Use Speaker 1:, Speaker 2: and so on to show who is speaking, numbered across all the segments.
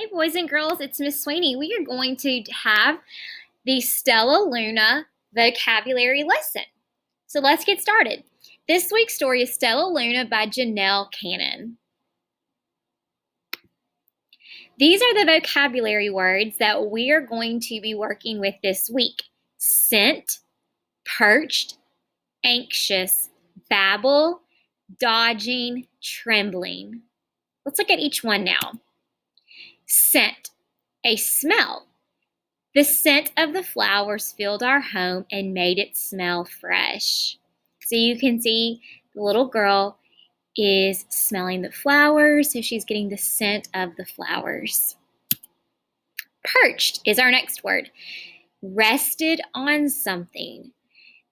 Speaker 1: Hey, boys and girls, it's Miss Sweeney. We are going to have the Stellaluna vocabulary lesson. So let's get started. This week's story is Stellaluna by Janelle Cannon. These are the vocabulary words that we are going to be working with this week. Scent, perched, anxious, babble, dodging, trembling. Let's look at each one now. Scent, a smell. The scent of the flowers filled our home and made it smell fresh. So you can see the little girl is smelling the flowers, so she's getting the scent of the flowers. Perched is our next word. Rested on something.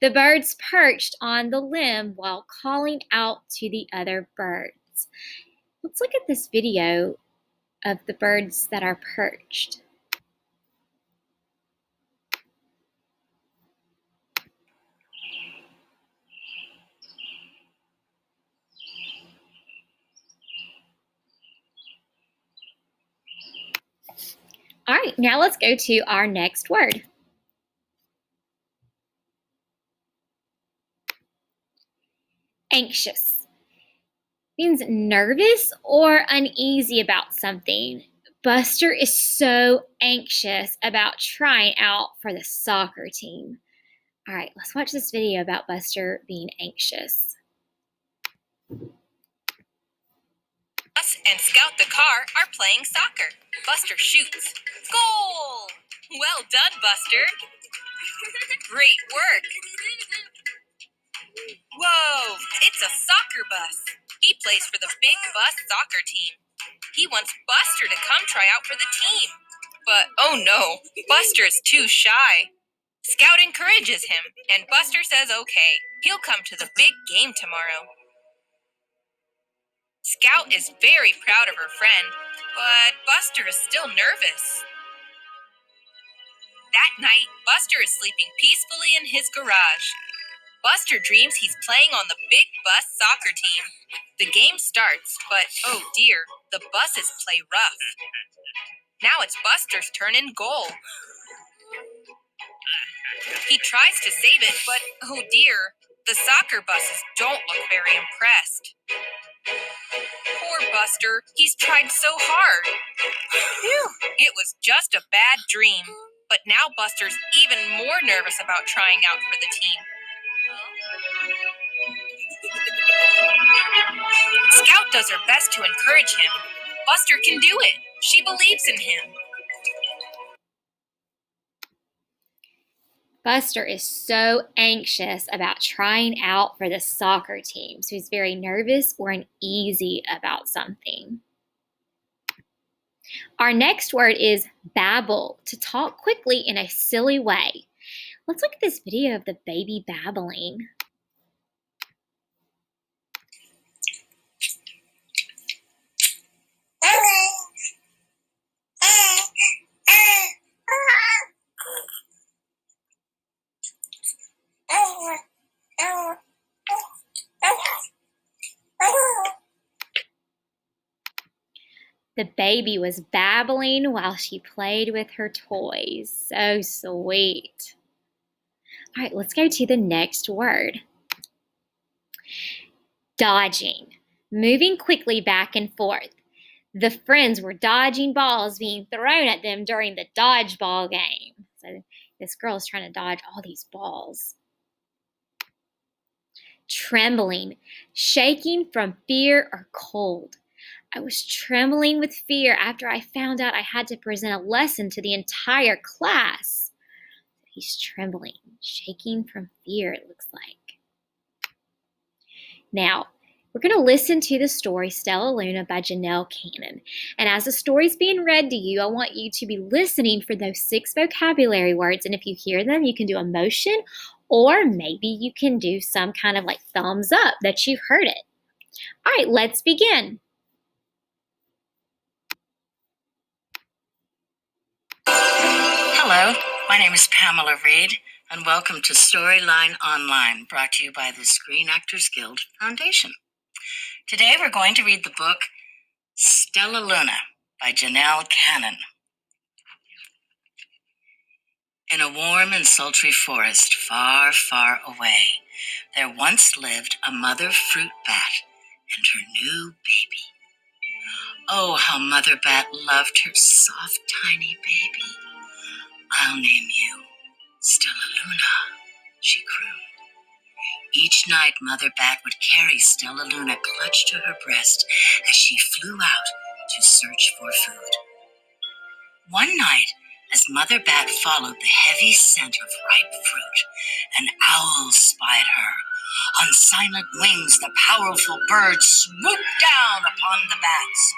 Speaker 1: The birds perched on the limb while calling out to the other birds. Let's look at this video of the birds that are perched. All right, now let's go to our next word. Anxious means nervous or uneasy about something. Buster is so anxious about trying out for the soccer team. All right, let's watch this video about Buster being anxious.
Speaker 2: Bus and Scout the car are playing soccer. Buster shoots. Goal! Well done, Buster. Great work. Whoa, it's a soccer bus. He plays for the Big Bus soccer team. He wants Buster to come try out for the team. But, oh no, Buster is too shy. Scout encourages him, and Buster says okay. He'll come to the big game tomorrow. Scout is very proud of her friend, but Buster is still nervous. That night, Buster is sleeping peacefully in his garage. Buster dreams he's playing on the Big Bus soccer team. The game starts, but oh dear, the buses play rough. Now it's Buster's turn in goal. He tries to save it, but oh dear, the soccer buses don't look very impressed. Poor Buster, he's tried so hard. Phew, it was just a bad dream. But now Buster's even more nervous about trying out for the team. Scout does her best to encourage him. Buster can do it. She believes in him.
Speaker 1: Buster is so anxious about trying out for the soccer team, so he's very nervous or uneasy about something. Our next word is babble, to talk quickly in a silly way. Let's look at this video of the baby babbling. The baby was babbling while she played with her toys. So sweet. All right, let's go to the next word. Dodging, moving quickly back and forth. The friends were dodging balls being thrown at them during the dodgeball game. So this girl is trying to dodge all these balls. Trembling, shaking from fear or cold. I was trembling with fear after I found out I had to present a lesson to the entire class. He's trembling, shaking from fear, it looks like. Now, we're going to listen to the story Stellaluna by Janelle Cannon. And as the story's being read to you, I want you to be listening for those 6 vocabulary words. And if you hear them, you can do a motion, or maybe you can do some kind of like thumbs up that you've heard it. All right, let's begin.
Speaker 3: Hello, my name is Pamela Reed, and welcome to Storyline Online, brought to you by the Screen Actors Guild Foundation. Today we're going to read the book Stellaluna by Janelle Cannon. In a warm and sultry forest far, far away, there once lived a mother fruit bat and her new baby. Oh, how Mother Bat loved her soft, tiny baby. "I'll name you Stellaluna," she crooned. Each night, Mother Bat would carry Stellaluna clutched to her breast as she flew out to search for food. One night, as Mother Bat followed the heavy scent of ripe fruit, an owl spied her. On silent wings, the powerful bird swooped down upon the bats.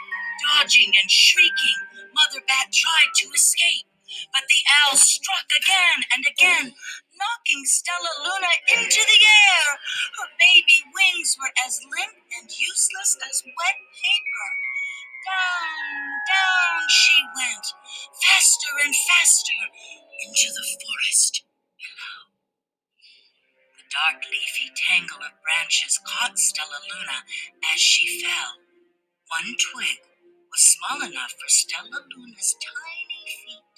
Speaker 3: Dodging and shrieking, Mother Bat tried to escape, but the owl struck again and again, knocking Stellaluna into the air. Her baby wings were as limp and useless as wet paper. Down, down she went, faster and faster, into the forest below. The dark leafy tangle of branches caught Stellaluna as she fell. One twig was small enough for Stellaluna's tiny feet.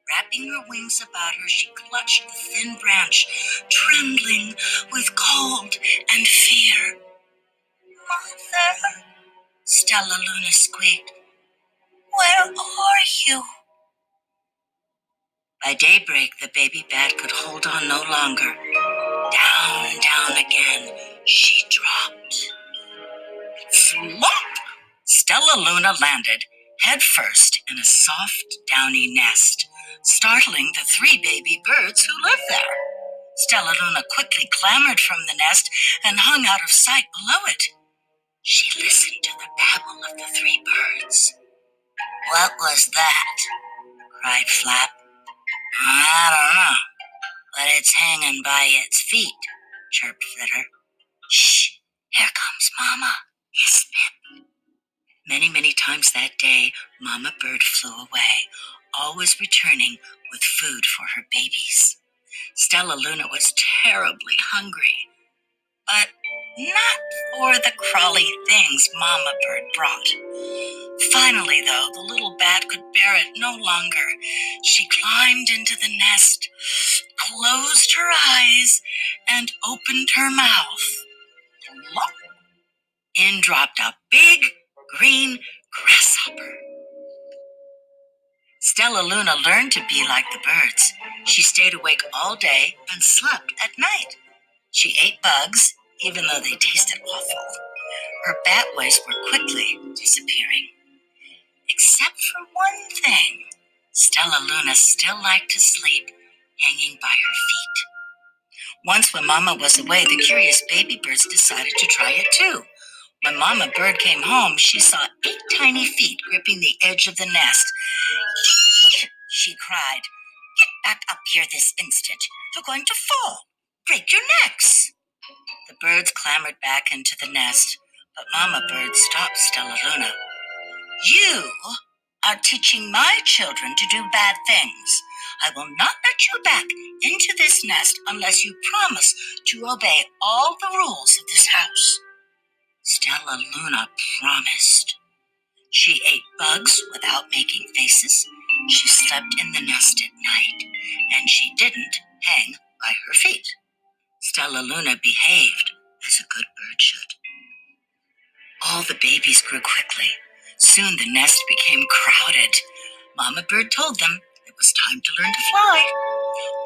Speaker 3: Wrapping her wings about her, she clutched the thin branch, trembling with cold and fear. "Mother," Stellaluna squeaked, "where are you?" By daybreak, the baby bat could hold on no longer. Down, down again, she dropped. Flop! Stellaluna landed head first in a soft, downy nest, startling the 3 baby birds who lived there. Stellaluna quickly clambered from the nest and hung out of sight below it. She listened to the babble of the 3 birds. "What was that?" cried Flap. "I don't know, but it's hanging by its feet," chirped Flitter. "Shh, here comes Mama," hissed Pip. Many, many times that day, Mama Bird flew away, always returning with food for her babies. Stellaluna was terribly hungry, but not for the crawly things Mama Bird brought. Finally, though, the little bat could bear it no longer. She climbed into the nest, closed her eyes, and opened her mouth. Plop! In dropped a big green grasshopper. Stellaluna learned to be like the birds. She stayed awake all day and slept at night. She ate bugs, even though they tasted awful. Her bat ways were quickly disappearing. Except for one thing. Stellaluna still liked to sleep hanging by her feet. Once when Mama was away, the curious baby birds decided to try it too. When Mama Bird came home, she saw 8 tiny feet gripping the edge of the nest. "Eee!" she cried. "Get back up here this instant. You're going to fall. Break your necks." The birds clambered back into the nest, but Mama Bird stopped Stellaluna. "You are teaching my children to do bad things. I will not let you back into this nest unless you promise to obey all the rules of this house." Stellaluna promised. She ate bugs without making faces. She slept in the nest at night, and she didn't hang by her feet. Stellaluna behaved as a good bird should. All the babies grew quickly. Soon the nest became crowded. Mama Bird told them it was time to learn to fly.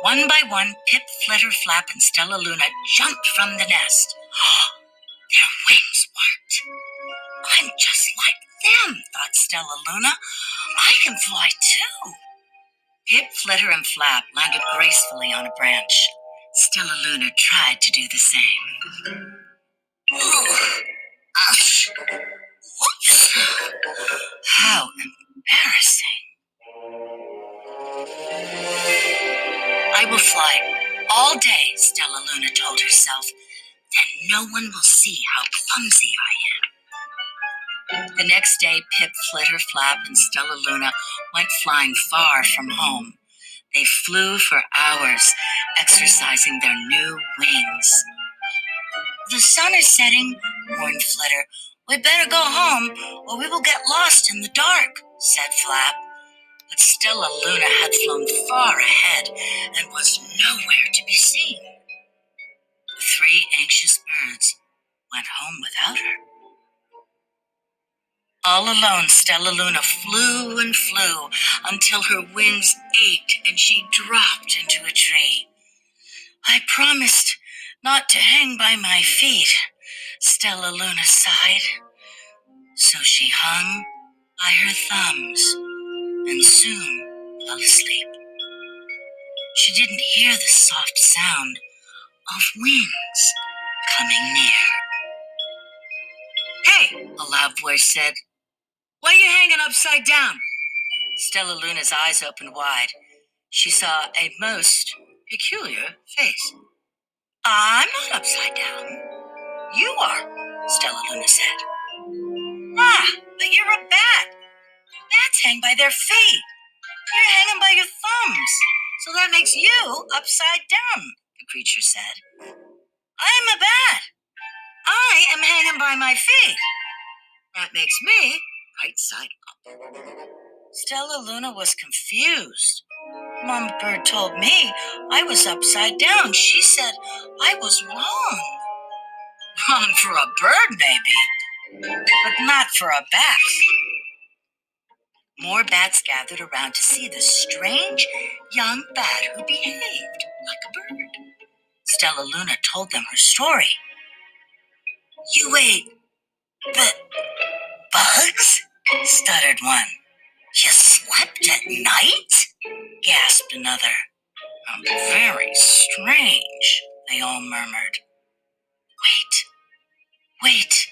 Speaker 3: One by one, Pip, Flitter, Flap, and Stellaluna jumped from the nest. Their wings worked. "I'm just like them," thought Stellaluna. "I can fly too." Pip, Flitter, and Flap landed gracefully on a branch. Stellaluna tried to do the same. "Ooh, ouch. Whoops. How embarrassing." "I will fly all day," Stellaluna told herself. "Then no one will see how clumsy I am." The next day, Pip, Flitter, Flap, and Stellaluna went flying far from home. They flew for hours, exercising their new wings. "The sun is setting," warned Flitter. "We better go home, or we will get lost in the dark." said Flap. But Stellaluna had flown far ahead and was nowhere to be seen. The three anxious birds went home without her. All alone, Stellaluna flew and flew until her wings ached and she dropped into a tree. I promised not to hang by my feet, Stellaluna sighed. So she hung by her thumbs and soon fell asleep. She didn't hear the soft sound of wings coming near. Hey, a loud voice said, "Why are you hanging upside down?" Stellaluna's eyes opened wide. She saw a most peculiar face. "I'm not upside down. You are," Stellaluna said. "Ah, but you're a bat. Bats hang by their feet. You're hanging by your thumbs. So that makes you upside down," the creature said. "I'm a bat. I am hanging by my feet. That makes me right side up." Stellaluna was confused. Mama Bird told me I was upside down. She said I was wrong. Wrong for a bird, maybe, but not for a bat. More bats gathered around to see the strange young bat who behaved like a bird. Stellaluna told them her story. "You ate bugs?" stuttered one. "You slept at night?" gasped another. "Very strange," they all murmured. Wait,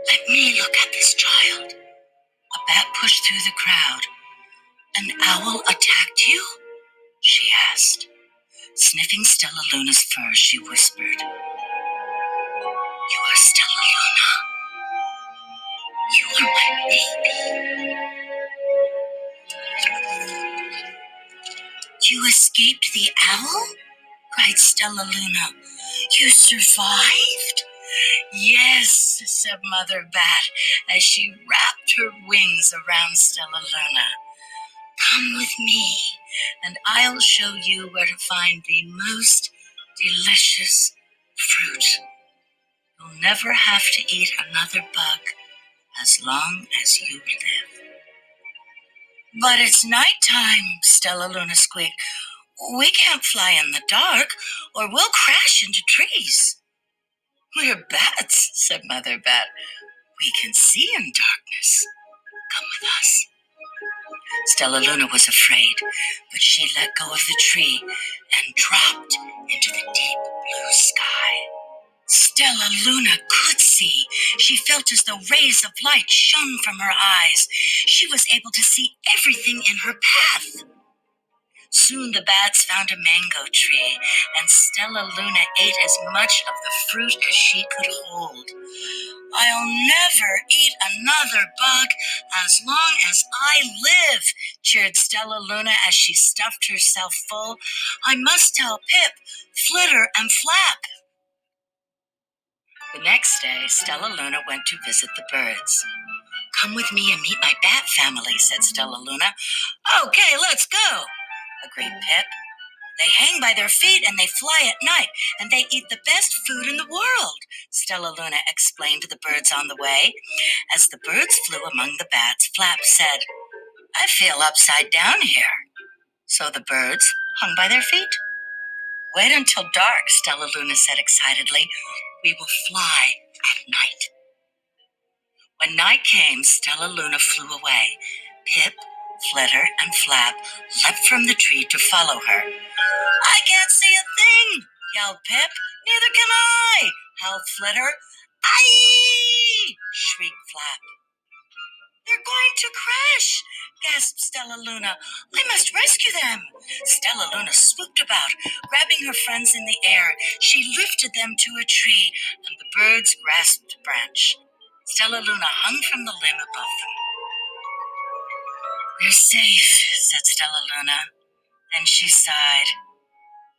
Speaker 3: let me look at this child." A bat pushed through the crowd. "An owl attacked you?" she asked. Sniffing Stellaluna's fur, she whispered, "You are Stellaluna. You are my baby." "You escaped the owl?" cried Stellaluna. "You survived?" "Yes," said Mother Bat as she wrapped her wings around Stellaluna. "Come with me, and I'll show you where to find the most delicious fruit. You'll never have to eat another bug as long as you live." "But it's nighttime," Stellaluna squeaked. "We can't fly in the dark, or we'll crash into trees." "We're bats," said Mother Bat. "We can see in darkness. Come with us." Stellaluna was afraid, but she let go of the tree and dropped into the deep blue sky. Stellaluna could see. She felt as though rays of light shone from her eyes. She was able to see everything in her path. Soon the bats found a mango tree, and Stellaluna ate as much of the fruit as she could hold. "I'll never eat another bug as long as I live," cheered Stellaluna as she stuffed herself full. "I must tell Pip, Flitter, and Flap." The next day, Stellaluna went to visit the birds. "Come with me and meet my bat family," said Stellaluna. "Okay, let's go," agreed Pip. "They hang by their feet and they fly at night, and they eat the best food in the world," Stellaluna explained to the birds on the way. As the birds flew among the bats, Flap said, "I feel upside down here." So the birds hung by their feet. "Wait until dark," Stellaluna said excitedly. "We will fly at night." When night came, Stellaluna flew away. Pip, Flitter, and Flap leapt from the tree to follow her. "I can't see a thing," yelled Pip. "Neither can I," howled Flitter. "Aye!" shrieked Flap. "They're going to crash," gasped Stellaluna. "I must rescue them." Stellaluna swooped about, grabbing her friends in the air. She lifted them to a tree, and the birds grasped a branch. Stellaluna hung from the limb above them. "We're safe," said Stellaluna. Then she sighed.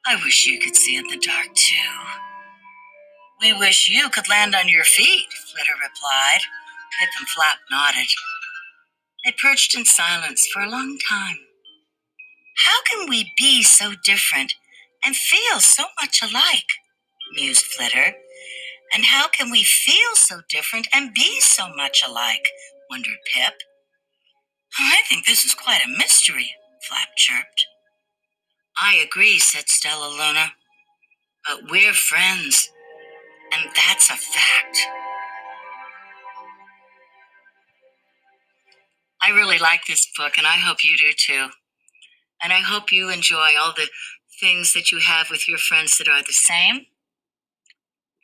Speaker 3: "I wish you could see in the dark, too." "We wish you could land on your feet," Flitter replied. Pip and Flap nodded. They perched in silence for a long time. How can we be so different and feel so much alike? Mused Flitter. And how can we feel so different and be so much alike? Wondered Pip. I think this is quite a mystery, Flap chirped. I agree, said Stellaluna. But we're friends, and that's a fact. I really like this book, and I hope you do too. And I hope you enjoy all the things that you have with your friends that are the same,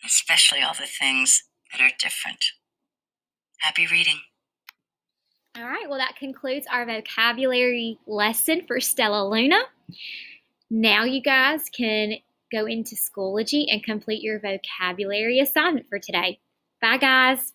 Speaker 3: especially all the things that are different. Happy reading.
Speaker 1: All right, well, that concludes our vocabulary lesson for Stellaluna. Now you guys can go into Schoology and complete your vocabulary assignment for today. Bye, guys.